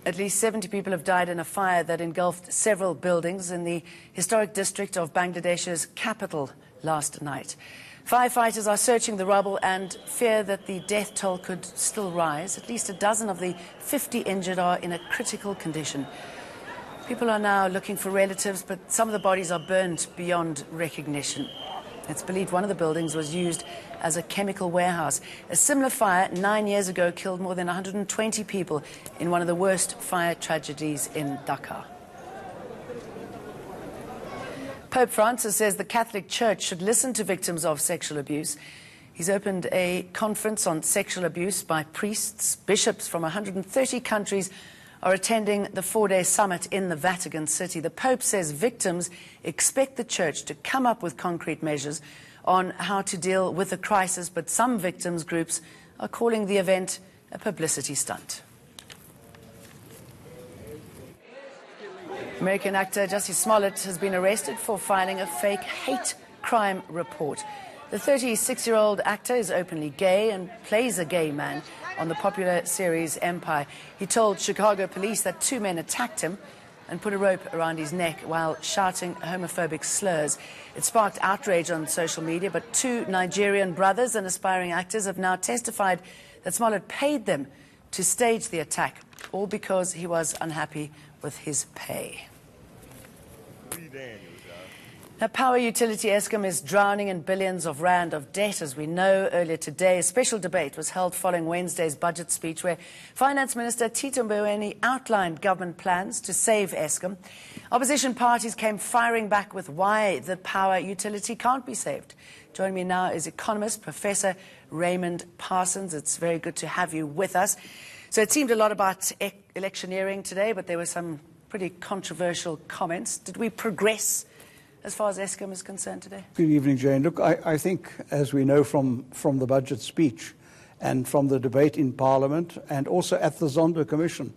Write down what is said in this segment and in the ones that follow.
At least 70 people have died in a fire that engulfed several buildings in the historic district of Bangladesh's capital last night. Firefighters are searching the rubble and fear that the death toll could still rise. At least a dozen of the 50 injured are in a critical condition. People are now looking for relatives, but some of the bodies are burned beyond recognition. It's believed one of the buildings was used as a chemical warehouse. A similar fire 9 years ago killed more than 120 people in one of the worst fire tragedies in Dhaka. Pope Francis says the Catholic Church should listen to victims of sexual abuse. He's opened a conference on sexual abuse by priests. Bishops from 130 countries are attending the 4-day summit in the Vatican City. The Pope says victims expect the Church to come up with concrete measures on how to deal with the crisis, but some victims groups are calling the event a publicity stunt. American actor Jussie Smollett has been arrested for filing a fake hate crime report. The 36-year-old actor is openly gay and plays a gay man on the popular series Empire. He told Chicago police that 2 men attacked him and put a rope around his neck while shouting homophobic slurs. It sparked outrage on social media, but 2 Nigerian brothers and aspiring actors have now testified that Smollett paid them to stage the attack, all because he was unhappy with his pay. Now, power utility Eskom is drowning in billions of rand of debt. As we know, earlier today, a special debate was held following Wednesday's budget speech where Finance Minister Tito Mboweni outlined government plans to save Eskom. Opposition parties came firing back with why the power utility can't be saved. Joining me now is Economist Professor Raymond Parsons. It's very good to have you with us. So it seemed a lot about electioneering today, but there were some pretty controversial comments. Did we progress as far as Eskom is concerned today? Good evening, Jane. Look, I think, as we know from the budget speech and from the debate in Parliament and also at the Zondo Commission,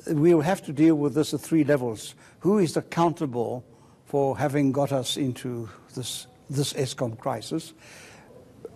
we will have to deal with this at 3 levels. Who is accountable for having got us into this Eskom crisis?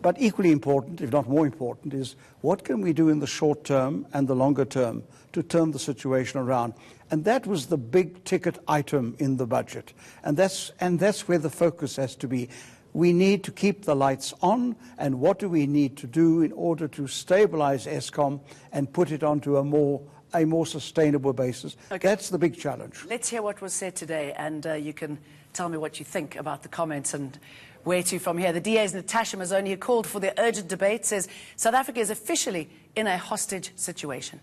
But equally important, if not more important, is what can we do in the short term and the longer term to turn the situation around? And that was the big ticket item in the budget. And that's where the focus has to be. We need to keep the lights on, and what do we need to do in order to stabilize Eskom and put it onto a more sustainable basis? Okay. That's the big challenge. Let's hear what was said today, and you can tell me what you think about the comments and where to from here. The DA's Natasha Mazzoni, who called for the urgent debate, says South Africa is officially in a hostage situation.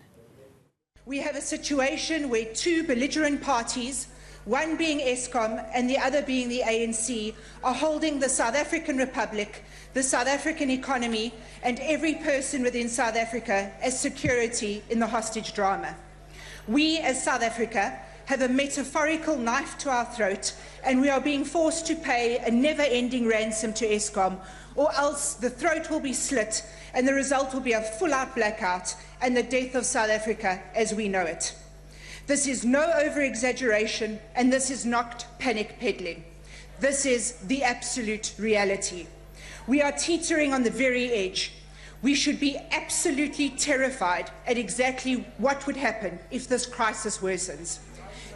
We have a situation where 2 belligerent parties, one being Eskom and the other being the ANC, are holding the South African Republic, the South African economy, and every person within South Africa as security in the hostage drama. We, as South Africa, have a metaphorical knife to our throat, and we are being forced to pay a never-ending ransom to Eskom, or else the throat will be slit and the result will be a full-out blackout and the death of South Africa as we know it. This is no over-exaggeration, and this is not panic peddling. This is the absolute reality. We are teetering on the very edge. We should be absolutely terrified at exactly what would happen if this crisis worsens.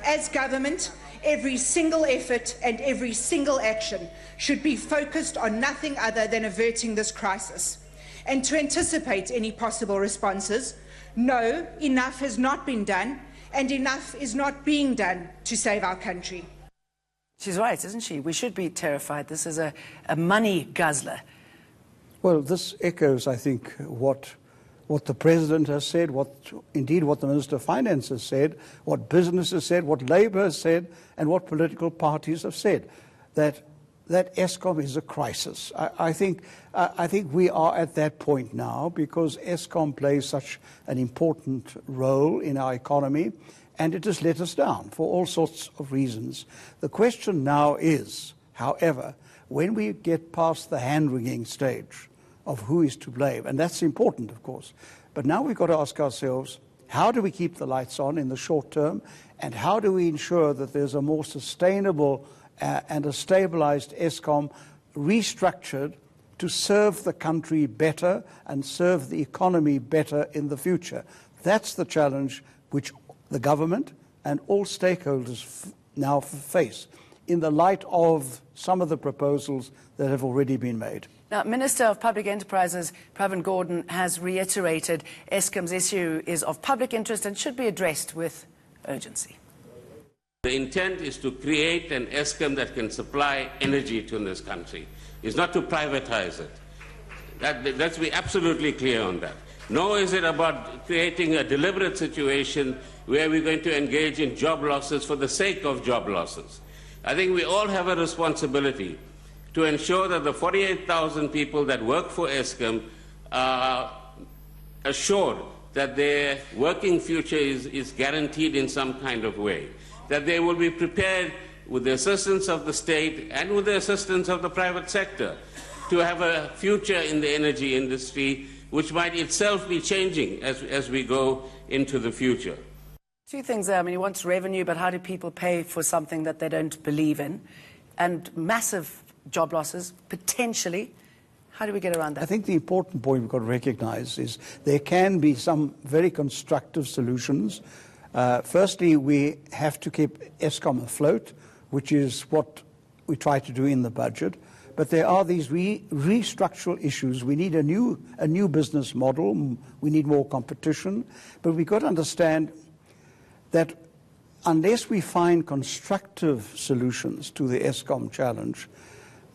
As government, every single effort and every single action should be focused on nothing other than averting this crisis. And to anticipate any possible responses, no, enough has not been done, and enough is not being done to save our country. She's right, isn't she? We should be terrified. This is a money guzzler. Well, this echoes, I think, what the President has said, indeed what the Minister of Finance has said, what business has said, what Labour has said, and what political parties have said, that Eskom is a crisis. I think we are at that point now because Eskom plays such an important role in our economy, and it has let us down for all sorts of reasons. The question now is, however, when we get past the hand-wringing stage of who is to blame, and that's important, of course, but now we've got to ask ourselves, how do we keep the lights on in the short term, and how do we ensure that there's a more sustainable and a stabilized Eskom restructured to serve the country better and serve the economy better in the future? That's the challenge which the government and all stakeholders now face in the light of some of the proposals that have already been made. Now, Minister of Public Enterprises, Pravin Gordhan, has reiterated Eskom's issue is of public interest and should be addressed with urgency. The intent is to create an Eskom that can supply energy to this country. It's not to privatize it. Let's be absolutely clear on that. Nor is it about creating a deliberate situation where we're going to engage in job losses for the sake of job losses. I think we all have a responsibility to ensure that the 48,000 people that work for Eskom are assured that their working future is guaranteed in some kind of way, that they will be prepared with the assistance of the state and with the assistance of the private sector to have a future in the energy industry, which might itself be changing as we go into the future. Two things there. I mean, he wants revenue, but how do people pay for something that they don't believe in? And massive job losses, potentially. How do we get around that? I think the important point we've got to recognize is there can be some very constructive solutions. Firstly, we have to keep Eskom afloat, which is what we try to do in the budget. But there are these restructural issues. We need a new business model. We need more competition. But we've got to understand that unless we find constructive solutions to the Eskom challenge,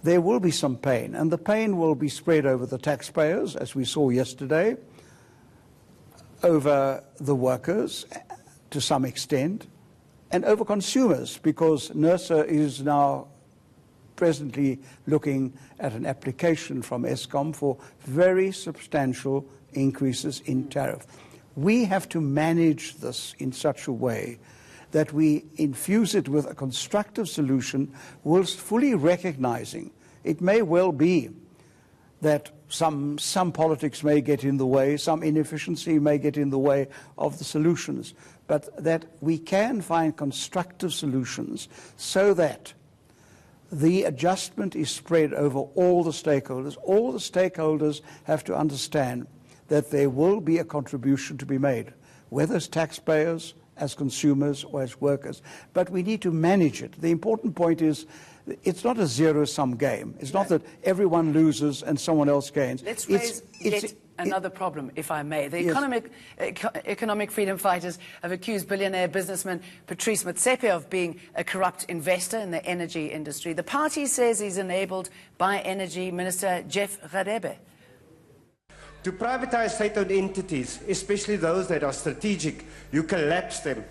there will be some pain. And the pain will be spread over the taxpayers, as we saw yesterday, over the workers to some extent, and over consumers, because NERSA is now presently looking at an application from Eskom for very substantial increases in tariff. We have to manage this in such a way that we infuse it with a constructive solution whilst fully recognizing it may well be that some politics may get in the way, some inefficiency may get in the way of the solutions, but that we can find constructive solutions so that the adjustment is spread over all the stakeholders. All the stakeholders have to understand that there will be a contribution to be made, whether as taxpayers, as consumers, or as workers. But we need to manage it. The important point is it's not a zero-sum game. It's not that everyone loses and someone else gains. Let's raise yet another problem, if I may. The economic freedom fighters have accused billionaire businessman Patrice Motsepe of being a corrupt investor in the energy industry. The party says he's enabled by Energy Minister Jeff Radebe. To privatize state-owned entities, especially those that are strategic, you collapse them,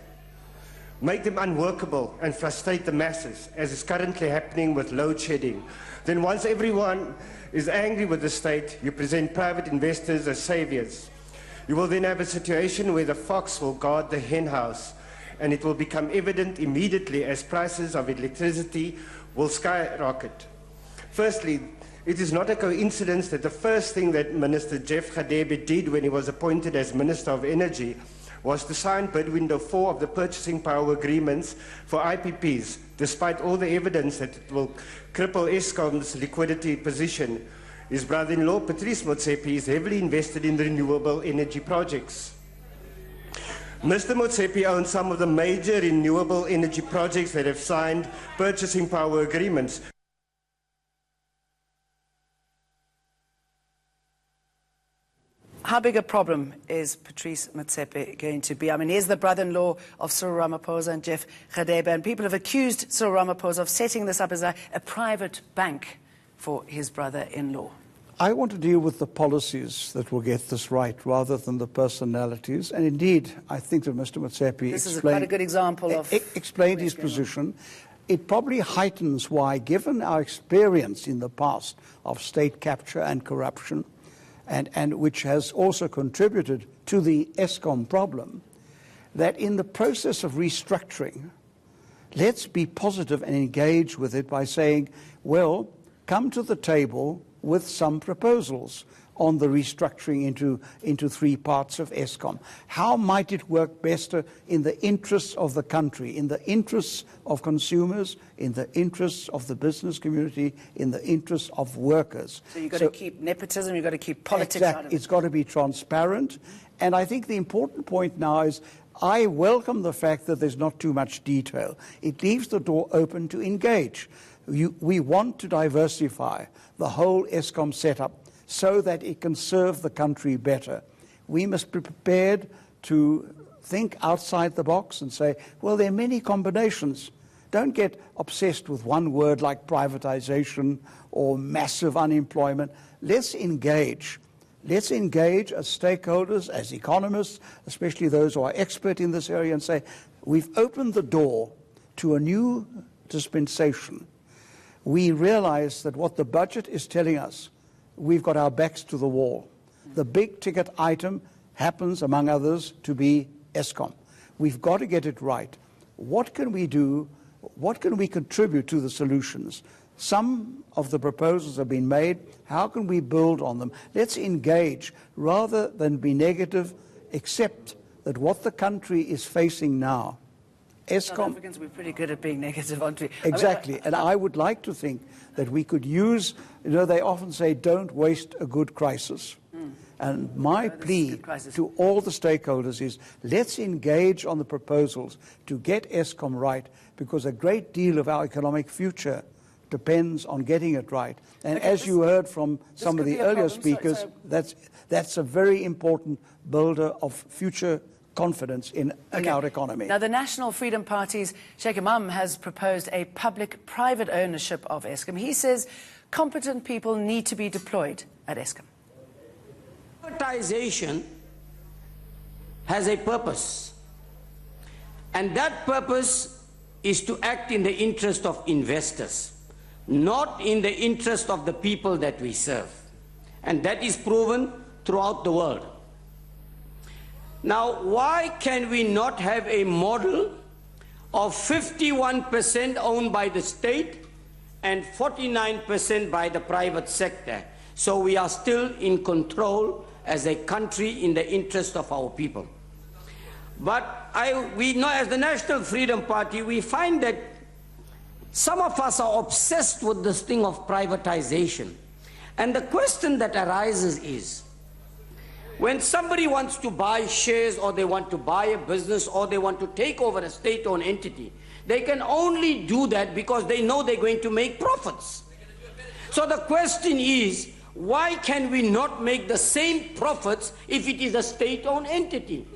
make them unworkable and frustrate the masses, as is currently happening with load shedding. Then once everyone is angry with the state, you present private investors as saviors. You will then have a situation where the fox will guard the hen house, and it will become evident immediately as prices of electricity will skyrocket. Firstly, it is not a coincidence that the first thing that Minister Jeff Radebe did when he was appointed as Minister of Energy was to sign bid window 4 of the purchasing power agreements for IPPs, despite all the evidence that it will cripple Eskom's liquidity position. His brother-in-law, Patrice Motsepe, is heavily invested in renewable energy projects. Mr. Motsepe owns some of the major renewable energy projects that have signed purchasing power agreements. How big a problem is Patrice Motsepe going to be? I mean, he's the brother-in-law of Cyril Ramaphosa and Jeff Radebe, and people have accused Cyril Ramaphosa of setting this up as a private bank for his brother-in-law. I want to deal with the policies that will get this right rather than the personalities. And indeed, I think that Mr. Motsepe quite a good example of explained his position. It probably heightens why, given our experience in the past of state capture and corruption, and which has also contributed to the Eskom problem, that in the process of restructuring, let's be positive and engage with it by saying, well, come to the table with some proposals on the restructuring into three parts of Eskom. How might it work best in the interests of the country, in the interests of consumers, in the interests of the business community, in the interests of workers? So you've got to keep nepotism, you've got to keep politics out of it. It's got to be transparent. And I think the important point now is I welcome the fact that there's not too much detail. It leaves the door open to engage. We want to diversify the whole Eskom setup so that it can serve the country better. We must be prepared to think outside the box and say, well, there are many combinations. Don't get obsessed with one word like privatization or massive unemployment. Let's engage. Let's engage as stakeholders, as economists, especially those who are expert in this area, and say, we've opened the door to a new dispensation. We realize that what the budget is telling us, we've got our backs to the wall. The big ticket item happens, among others, to be Eskom. We've got to get it right. What can we do? What can we contribute to the solutions? Some of the proposals have been made. How can we build on them? Let's engage rather than be negative, accept that what the country is facing now, South Africans, we're pretty good at being negative, aren't we? Exactly. And I would like to think that we could use, they often say, don't waste a good crisis. And my plea to all the stakeholders is, let's engage on the proposals to get Eskom right, because a great deal of our economic future depends on getting it right. And as you heard from some of the earlier speakers, that's a very important builder of future confidence in our economy. Now, the National Freedom Party's Sheikh Imam has proposed a public-private ownership of Eskom. He says competent people need to be deployed at Eskom. Privatization has a purpose, and that purpose is to act in the interest of investors, not in the interest of the people that we serve. And that is proven throughout the world. Now, why can we not have a model of 51% owned by the state and 49% by the private sector, so we are still in control as a country in the interest of our people? But we know, as the National Freedom Party, we find that some of us are obsessed with this thing of privatization. And the question that arises is, when somebody wants to buy shares, or they want to buy a business, or they want to take over a state-owned entity, they can only do that because they know they're going to make profits. So the question is, why can we not make the same profits if it is a state-owned entity?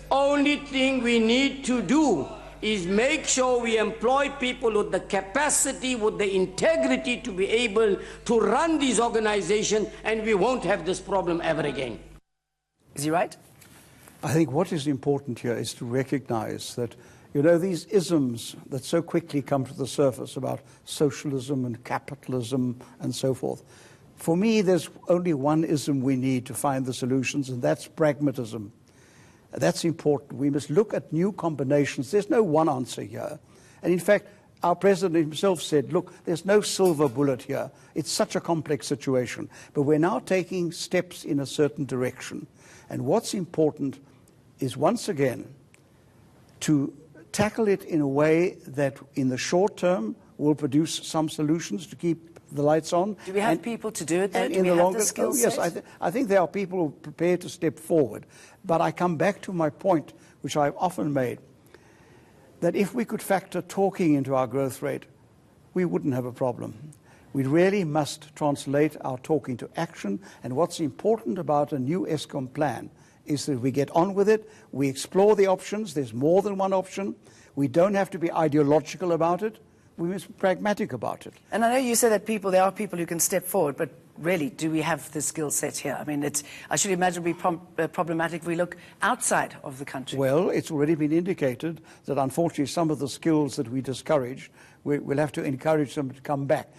Only thing we need to do is make sure we employ people with the capacity, with the integrity to be able to run these organizations, and we won't have this problem ever again. Is he right? I think what is important here is to recognize that, these isms that so quickly come to the surface about socialism and capitalism and so forth. For me, there's only one ism we need to find the solutions, and that's pragmatism. That's important. We must look at new combinations. There's no one answer here. And in fact, our president himself said, look, there's no silver bullet here. It's such a complex situation. But we're now taking steps in a certain direction. And what's important is, once again, to tackle it in a way that in the short term will produce some solutions to keep the lights on. Do we have people to do it, though? Do we have the skill set? Yes, I think there are people who are prepared to step forward. But I come back to my point, which I've often made, that if we could factor talking into our growth rate, we wouldn't have a problem. We really must translate our talking to action. And what's important about a new Eskom plan is that we get on with it, we explore the options. There's more than one option. We don't have to be ideological about it. We must be pragmatic about it. And I know you say that there are people who can step forward, but really, do we have the skill set here? I mean, I should imagine it would be problematic if we look outside of the country. Well, it's already been indicated that, unfortunately, some of the skills that we discourage, we'll have to encourage them to come back.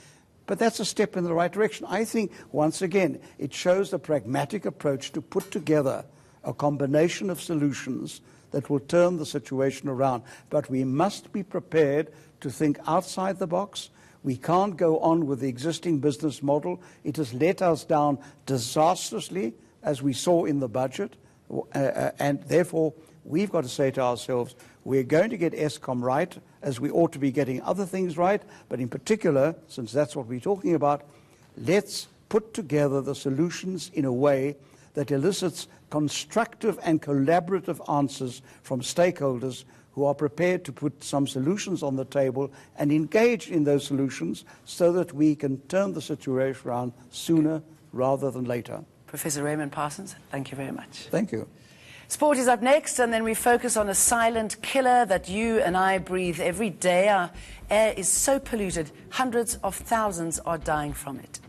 But that's a step in the right direction. I think, once again, it shows the pragmatic approach to put together a combination of solutions that will turn the situation around. But we must be prepared to think outside the box. We can't go on with the existing business model. It has let us down disastrously, as we saw in the budget. And therefore, we've got to say to ourselves, we're going to get Eskom right, as we ought to be getting other things right. But in particular, since that's what we're talking about, let's put together the solutions in a way that elicits constructive and collaborative answers from stakeholders who are prepared to put some solutions on the table and engage in those solutions so that we can turn the situation around sooner rather than later. Professor Raymond Parsons, thank you very much. Thank you. Sport is up next, and then we focus on a silent killer that you and I breathe every day. Our air is so polluted, hundreds of thousands are dying from it.